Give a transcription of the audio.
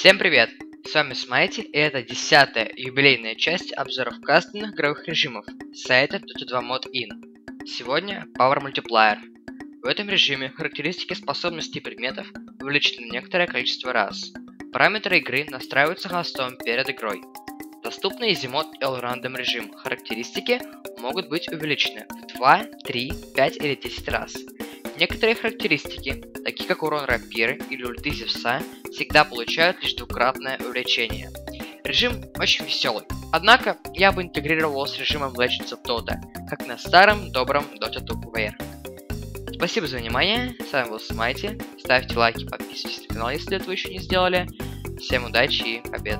Всем привет! С вами Смайти, и это 10-я юбилейная часть обзоров кастомных игровых режимов с сайта Dota 2 Mod In. Сегодня Power Multiplier. В этом режиме характеристики способностей предметов увеличены на некоторое количество раз. Параметры игры настраиваются хостом перед игрой. Доступный EasyMod All Random режим характеристики могут быть увеличены в 2, 3, 5 или 10 раз. Некоторые характеристики, такие как урон рапиры или ульты Зевса, всегда получают лишь двукратное увеличение. Режим очень веселый, однако я бы интегрировал его с режимом Legends of Dota, как на старом добром Dota 2 VR. Спасибо за внимание, с вами был Смайти, ставьте лайки, подписывайтесь на канал, если этого еще не сделали. Всем удачи и побед!